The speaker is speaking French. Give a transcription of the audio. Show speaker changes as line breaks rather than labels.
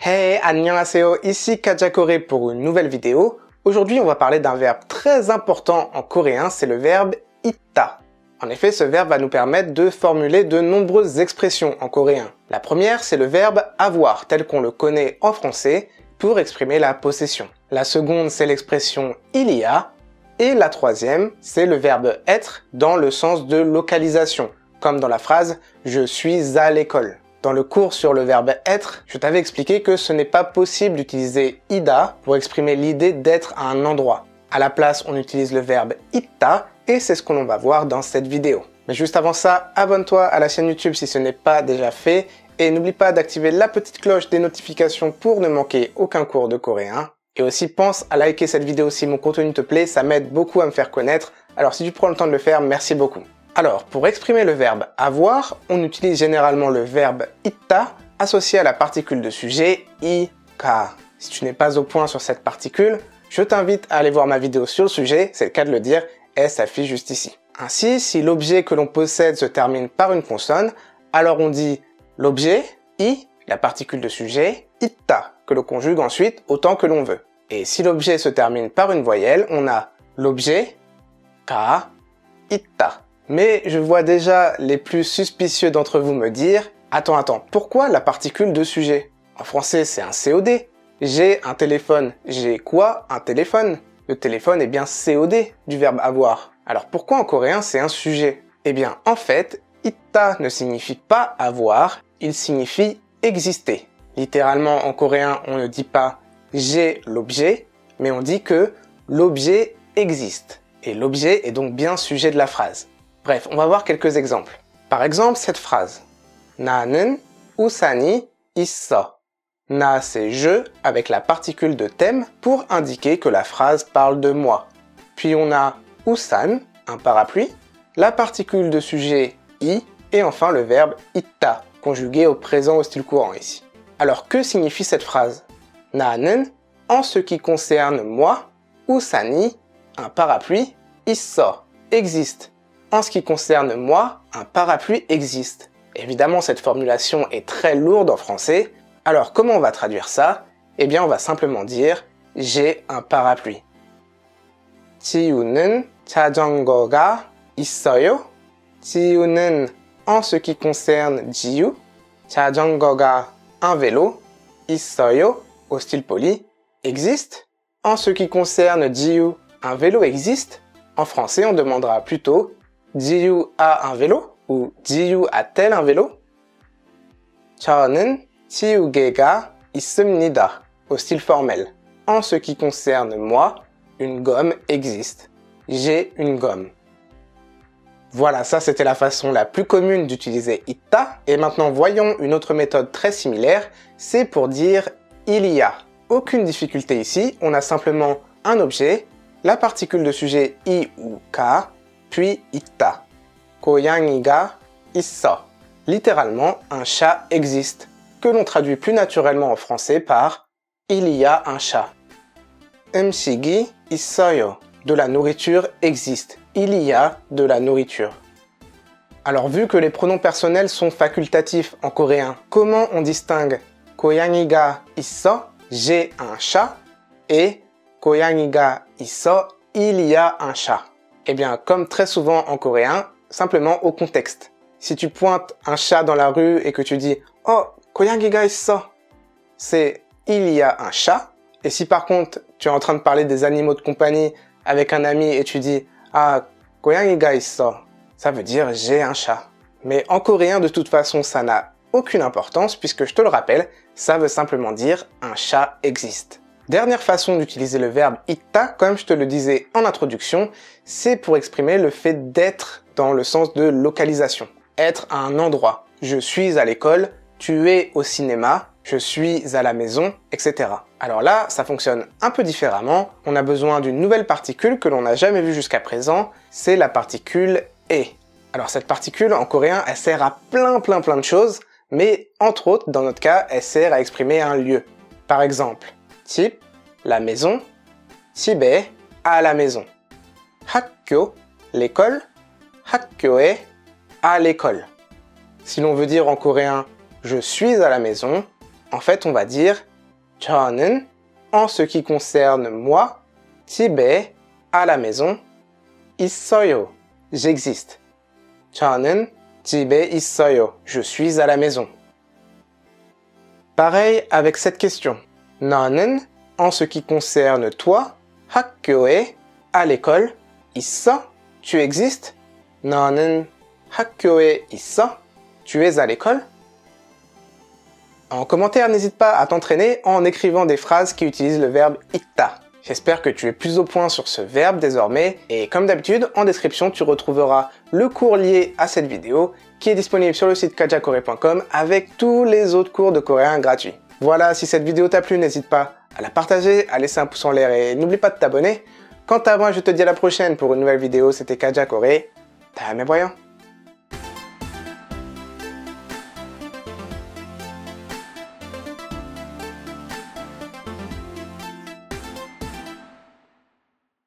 Hey, annyeonghaseyo, ici Kaja Corée pour une nouvelle vidéo. Aujourd'hui, on va parler d'un verbe très important en coréen, c'est le verbe 있다. En effet, ce verbe va nous permettre de formuler de nombreuses expressions en coréen. La première, c'est le verbe avoir, tel qu'on le connaît en français, pour exprimer la possession. La seconde, c'est l'expression il y a. Et la troisième, c'est le verbe être dans le sens de localisation, comme dans la phrase « je suis à l'école ». Dans le cours sur le verbe être, je t'avais expliqué que ce n'est pas possible d'utiliser ida pour exprimer l'idée d'être à un endroit. À la place, on utilise le verbe 있다 et c'est ce que l'on va voir dans cette vidéo. Mais juste avant ça, abonne-toi à la chaîne YouTube si ce n'est pas déjà fait et n'oublie pas d'activer la petite cloche des notifications pour ne manquer aucun cours de coréen. Et aussi pense à liker cette vidéo si mon contenu te plaît, ça m'aide beaucoup à me faire connaître. Alors si tu prends le temps de le faire, merci beaucoup. Alors, pour exprimer le verbe avoir, on utilise généralement le verbe 있다 associé à la particule de sujet ika. Si tu n'es pas au point sur cette particule, je t'invite à aller voir ma vidéo sur le sujet, c'est le cas de le dire, elle s'affiche juste ici. Ainsi, si l'objet que l'on possède se termine par une consonne, alors on dit l'objet, i, la particule de sujet, 있다, que l'on conjugue ensuite autant que l'on veut. Et si l'objet se termine par une voyelle, on a l'objet, ka, 있다. Mais je vois déjà les plus suspicieux d'entre vous me dire « Attends, pourquoi la particule de sujet ?» En français, c'est un COD. J'ai un téléphone. J'ai quoi? Un téléphone. Le téléphone est bien COD du verbe avoir. Alors pourquoi en coréen c'est un sujet? Eh bien, en fait, 있다 ne signifie pas avoir, il signifie exister. Littéralement, en coréen, on ne dit pas « j'ai l'objet », mais on dit que l'objet existe. Et l'objet est donc bien sujet de la phrase. Bref, on va voir quelques exemples. Par exemple, cette phrase. 나는 우산이 있어. Na, c'est je avec la particule de thème pour indiquer que la phrase parle de moi. Puis on a 우산, un parapluie, la particule de sujet i et enfin le verbe 있다, conjugué au présent au style courant ici. Alors que signifie cette phrase? 나는, en ce qui concerne moi, 우산이, un parapluie, 있어, existe. En ce qui concerne moi, un parapluie existe. Évidemment, cette formulation est très lourde en français. Alors, comment on va traduire ça? Eh bien, on va simplement dire « j'ai un parapluie ». 지우는 자전거가 있어요. 지우는, en ce qui concerne 지우, 자전거가, un vélo, 있어요, au style poli, existe. En ce qui concerne 지우, un vélo existe. En français, on demandera plutôt 지유 a un vélo ou 지유 a-t-elle un vélo? 저는 지우개가 있습니다 au style formel. En ce qui concerne moi, une gomme existe. J'ai une gomme. Voilà, ça c'était la façon la plus commune d'utiliser 있다. Et maintenant voyons une autre méthode très similaire, c'est pour dire il y a. Aucune difficulté ici, on a simplement un objet, la particule de sujet i ou ka, puis 있다. 고양이가 있어. Littéralement, un chat existe, que l'on traduit plus naturellement en français par il y a un chat. 음식이 있어요. De la nourriture existe. Il y a de la nourriture. Alors vu que les pronoms personnels sont facultatifs en coréen, comment on distingue 고양이가 있어, j'ai un chat, et 고양이가 있어, il y a un chat? Eh bien, comme très souvent en coréen, simplement au contexte. Si tu pointes un chat dans la rue et que tu dis « Oh, 고양이가 있어 », c'est « il y a un chat ». Et si par contre, tu es en train de parler des animaux de compagnie avec un ami et tu dis « Ah, 고양이가 있어 », ça veut dire « j'ai un chat ». Mais en coréen, de toute façon, ça n'a aucune importance puisque, je te le rappelle, ça veut simplement dire « un chat existe ». Dernière façon d'utiliser le verbe 있다, comme je te le disais en introduction, c'est pour exprimer le fait d'être dans le sens de localisation. Être à un endroit. Je suis à l'école, tu es au cinéma, je suis à la maison, etc. Alors là, ça fonctionne un peu différemment. On a besoin d'une nouvelle particule que l'on n'a jamais vue jusqu'à présent, c'est la particule e. Alors cette particule, en coréen, elle sert à plein de choses, mais entre autres, dans notre cas, elle sert à exprimer un lieu. Par exemple, 집, la maison, 집에, à la maison. 학교, l'école, 학교에, à l'école. Si l'on veut dire en coréen « je suis à la maison », en fait on va dire 저는, en ce qui concerne moi, 집에, à la maison, 있어요, j'existe. 저는 집에 있어요, je suis à la maison. Pareil avec cette question. 너는, en ce qui concerne toi, 학교에, à l'école, 있어, tu existes. 너는 학교에 있어, tu es à l'école. En commentaire, n'hésite pas à t'entraîner en écrivant des phrases qui utilisent le verbe 있다. J'espère que tu es plus au point sur ce verbe désormais, et comme d'habitude, en description, tu retrouveras le cours lié à cette vidéo qui est disponible sur le site kajakore.com avec tous les autres cours de coréen gratuits. Voilà, si cette vidéo t'a plu, n'hésite pas à la partager, à laisser un pouce en l'air et n'oublie pas de t'abonner. Quant à moi, je te dis à la prochaine pour une nouvelle vidéo, c'était Kajakore. 다음에 봐요.